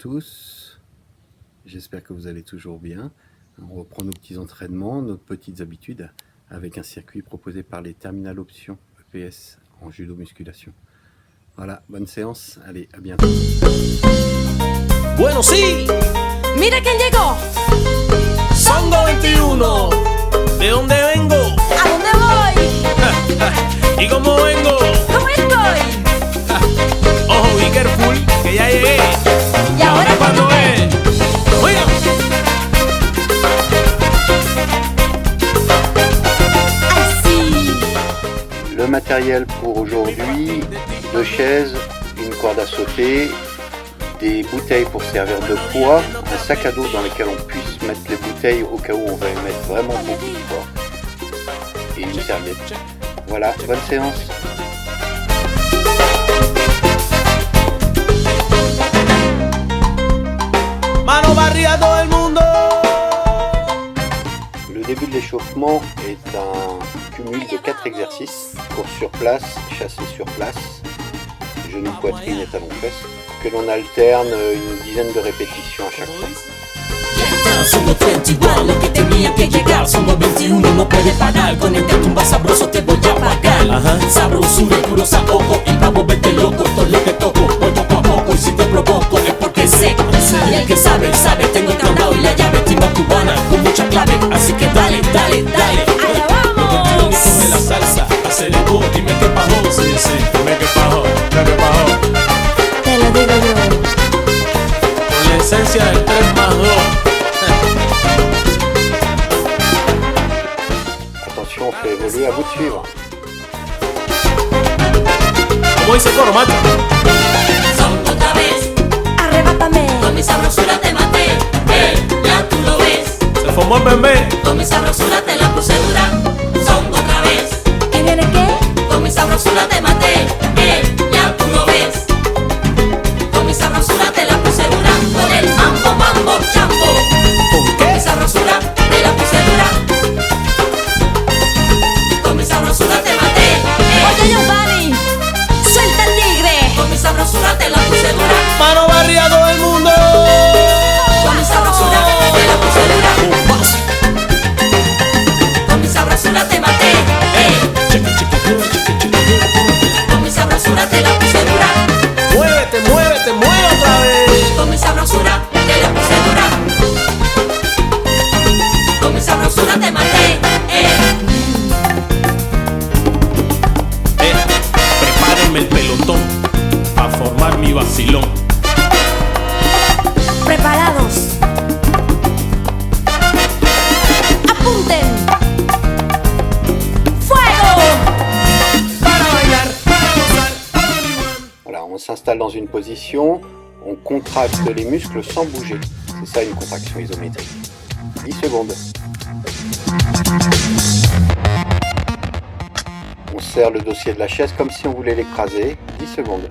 tous, j'espère que vous allez toujours bien. On reprend nos petits entraînements, nos petites habitudes avec un circuit proposé par les Terminal Options EPS en judo musculation. Voilà, bonne séance, allez, à bientôt. Bueno, sí, ¡Mira quién llegó! Songo 21. ¿De dónde vengo? ¿A dónde voy? ¿Y cómo vengo? ¿Cómo estoy? Ojo, be careful, que ya llegué. ¿Y ahora cuándo es? Oiga. ¡Ay, sí! Le matériel pour aujourd'hui, 2 chaises, une corde à sauter, des bouteilles pour servir de poids, un sac à dos dans lequel on puisse mettre les bouteilles au cas où on va y mettre vraiment beaucoup de poids, et une serviette. Voilà, bonne séance. Mano barriga a todo el mundo. Le début de l'échauffement est un cumul de 4 exercices, course sur place, chassé sur place, genoux, poitrine et talons fesses, que l'on alterne une dizaine de répétitions à chaque fois. Somos 30 igual, lo que tenía que llegar. Somos 21, no puede parar. Con este tumba sabroso te voy a pagar. Sabrosura y puro saoco. Y pa' volverte loco, esto es lo que toco. Voy poco a poco y si te provoco es porque sé. Y el que sabe, sabe. Tengo el candado y la llave. Timba cubana con mucha clave. Así que dale, dale, dale. ¡Allá vamos! Lo que quiero es comer la salsa. Aceleró, dime qué pasó. Sí, sí, dime qué pasó. Dime qué pasó. Te lo digo yo. Con la esencia del 3 más 2. Attention, on fait évoluer, à vous de suivre. ¿Cómo dice el coro, macho? Son otra vez. ¡Arrebátame! Con mi sabrosura te maté. Ya tú lo ves. Se formó el bebé. Con mi sabrosura te la puse dura. Son otra vez. ¿Qué viene qué? Con mi sabrosura te maté, ya tú lo ves. Con mi sabrosura te la puse dura. Con el mambo, mambo, chambo. Con mi sabrosura te la puse dura. Con mi sabrosura te maté, ¡Oye, Giovanni! ¡Suelta el tigre! con mi sabrosura te la puse dura. Mano barriga a todo el mundo. Con mi sabrosura te la puse dura. Con mi sabrosura te maté, con mi sabrosura te la puse dura. Muévete, muévete, mueve otra vez. Con mi sabrosura te la puse dura. Con mi sabrosura te maté, Prepárenme el pelotón a formar mi vacilón. ¡Preparados! ¡Apunten! ¡Fuego! Para bailar, para gozar, para vivir. Voilà, on s'installe dans une position, on contracte les muscles sans bouger. C'est ça une contraction isométrique. 10 secondes. On serre le dossier de la chaise comme si on voulait l'écraser. 10 secondes.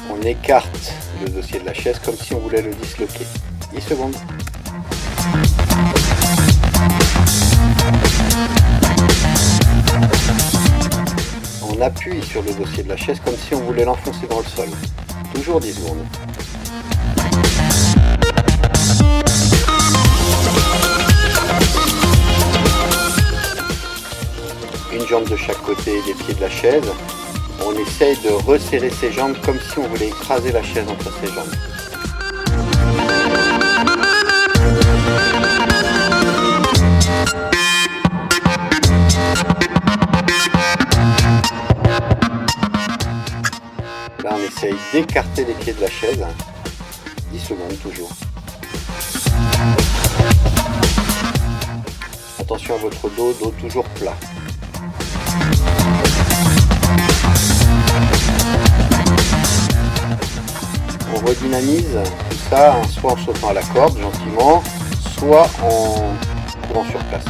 On écarte le dossier de la chaise comme si on voulait le disloquer. 10 secondes. On appuie sur le dossier de la chaise comme si on voulait l'enfoncer dans le sol. Toujours 10 secondes. Une jambe de chaque côté des pieds de la chaise. On essaye de resserrer ses jambes comme si on voulait écraser la chaise entre ses jambes. Là, on essaye d'écarter les pieds de la chaise. 10 secondes toujours. Attention à votre dos, dos toujours plat. On redynamise tout ça, soit en sautant à la corde gentiment, soit en courant sur place.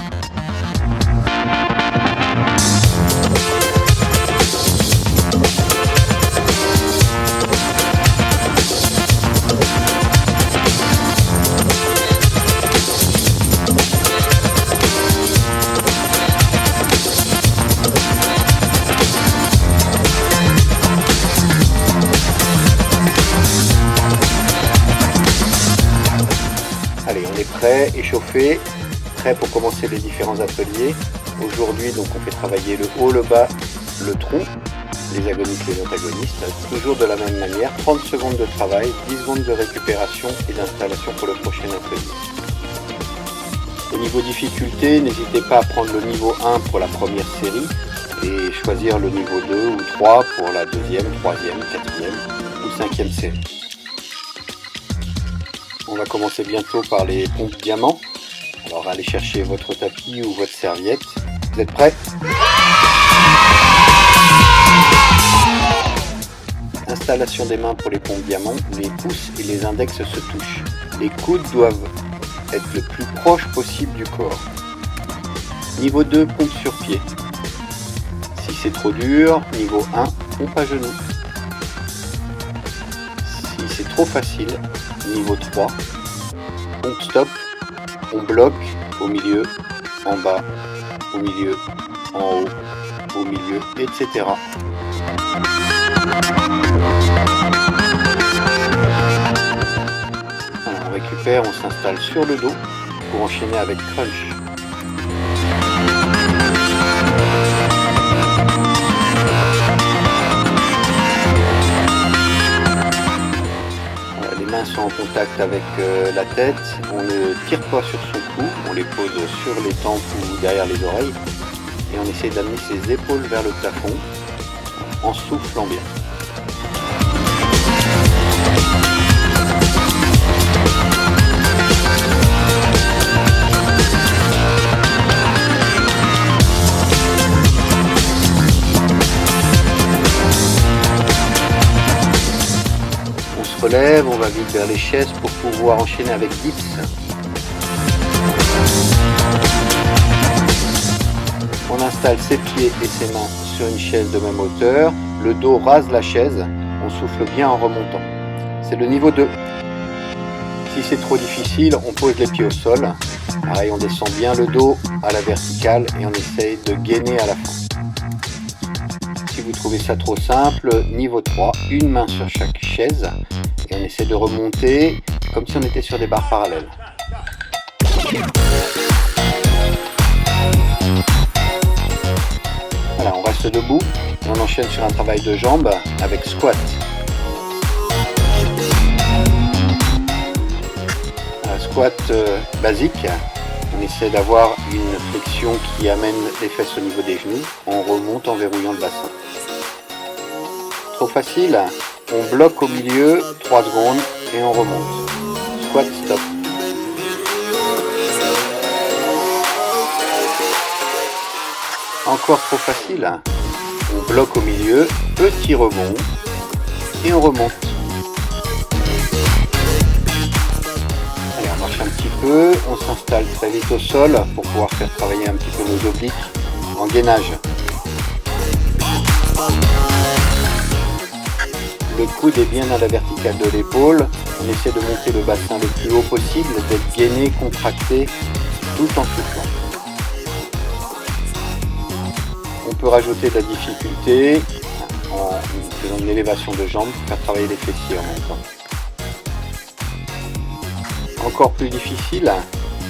prêt, échauffé, prêt pour commencer les différents ateliers. Aujourd'hui, donc, on fait travailler le haut, le bas, le tronc, les agonistes, les antagonistes, toujours de la même manière, 30 secondes de travail, 10 secondes de récupération et d'installation pour le prochain atelier. Au niveau difficulté, n'hésitez pas à prendre le niveau 1 pour la première série et choisir le niveau 2 ou 3 pour la deuxième, troisième, quatrième ou cinquième série. On va commencer bientôt par les pompes diamants. Alors allez chercher votre tapis ou votre serviette. Vous êtes prêts ? Installation des mains pour les pompes diamants. Les pouces et les index se touchent. Les coudes doivent être le plus proche possible du corps. Niveau 2, pompe sur pied. Si c'est trop dur, niveau 1, pompe à genoux. Si c'est trop facile, niveau 3, pompe stop, on bloque au milieu, en bas, au milieu, en haut, au milieu, etc. Voilà, on récupère, on s'installe sur le dos pour enchaîner avec crunch. Les mains sont en contact avec la tête, on ne tire pas sur son cou, on les pose sur les tempes ou derrière les oreilles et on essaie d'amener ses épaules vers le plafond en soufflant bien. Relève, on va vite vers les chaises pour pouvoir enchaîner avec dips. On installe ses pieds et ses mains sur une chaise de même hauteur, le dos rase la chaise, on souffle bien en remontant. C'est le niveau 2. Si c'est trop difficile, on pose les pieds au sol. Pareil, on descend bien le dos à la verticale et on essaye de gainer à la fin. Si vous trouvez ça trop simple, niveau 3, une main sur chaque chaise et on essaie de remonter comme si on était sur des barres parallèles. Voilà, on reste debout et on enchaîne sur un travail de jambes avec squat. Un squat basique. On essaie d'avoir une flexion qui amène les fesses au niveau des genoux. On remonte en verrouillant le bassin. Trop facile, on bloque au milieu 3 secondes et on remonte. Squat stop. Encore trop facile, on bloque au milieu, petit rebond et on remonte. Allez, on marche un petit peu, on s'installe très vite au sol pour pouvoir faire travailler un petit peu nos obliques en gainage. Le coude est bien à la verticale de l'épaule. On essaie de monter le bassin le plus haut possible, d'être gainé, contracté, tout en soufflant. On peut rajouter de la difficulté en faisant une élévation de jambes pour faire travailler les fessiers en même temps. Encore plus difficile,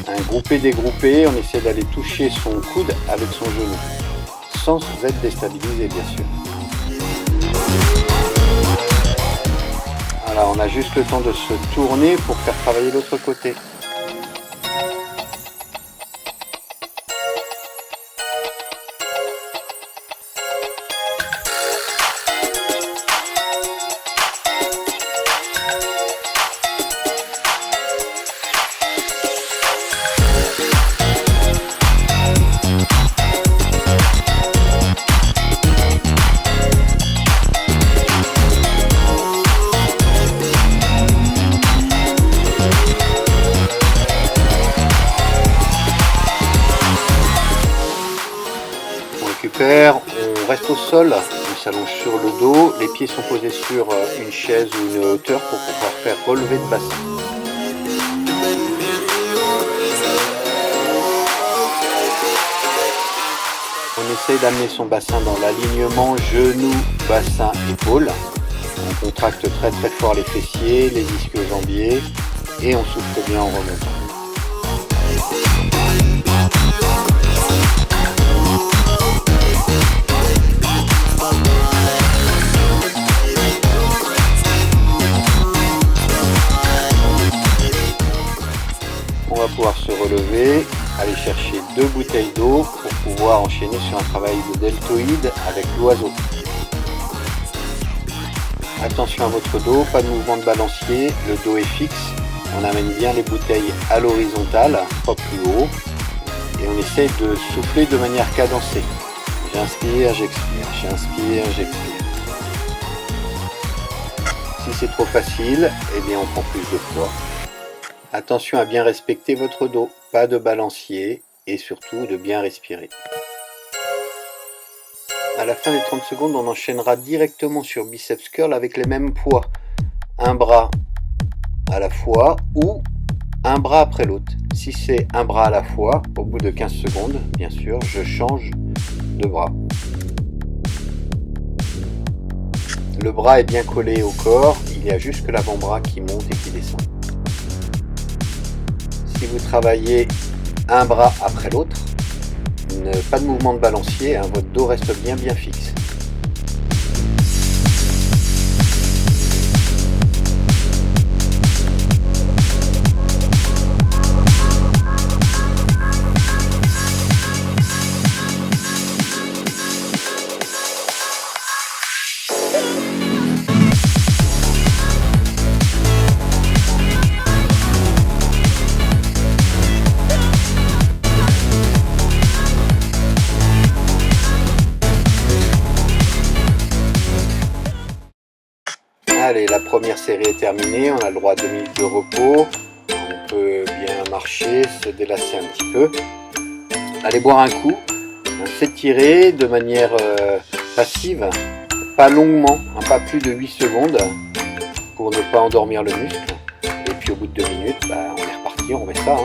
un groupé-dégroupé, on essaie d'aller toucher son coude avec son genou, sans être déstabilisé bien sûr. Voilà, on a juste le temps de se tourner pour faire travailler l'autre côté. On reste au sol, on s'allonge sur le dos, les pieds sont posés sur une chaise ou une hauteur pour pouvoir faire relever le bassin. On essaye d'amener son bassin dans l'alignement genou, bassin, épaule. On contracte très très fort les fessiers, les ischio-jambiers et on souffle bien en remontant. chercher 2 bouteilles d'eau pour pouvoir enchaîner sur un travail de deltoïde avec l'oiseau. Attention à votre dos, pas de mouvement de balancier, le dos est fixe. On amène bien les bouteilles à l'horizontale, pas plus haut. Et on essaye de souffler de manière cadencée. J'inspire, j'expire, j'inspire, j'expire. Si c'est trop facile, eh bien on prend plus de poids. Attention à bien respecter votre dos, pas de balancier et surtout de bien respirer. À la fin des 30 secondes, on enchaînera directement sur biceps curl avec les mêmes poids. Un bras à la fois ou un bras après l'autre. Si c'est un bras à la fois, au bout de 15 secondes, bien sûr, je change de bras. Le bras est bien collé au corps, il y a juste que l'avant-bras qui monte et qui descend. Si vous travaillez un bras après l'autre, pas de mouvement de balancier, votre dos reste bien fixe. Allez, la première série est terminée, on a le droit à 2 minutes de repos, on peut bien marcher, se délasser un petit peu. Allez boire un coup, s'étirer de manière passive, pas longuement, pas plus de 8 secondes pour ne pas endormir le muscle. Et puis au bout de 2 minutes, on est reparti, on remet ça.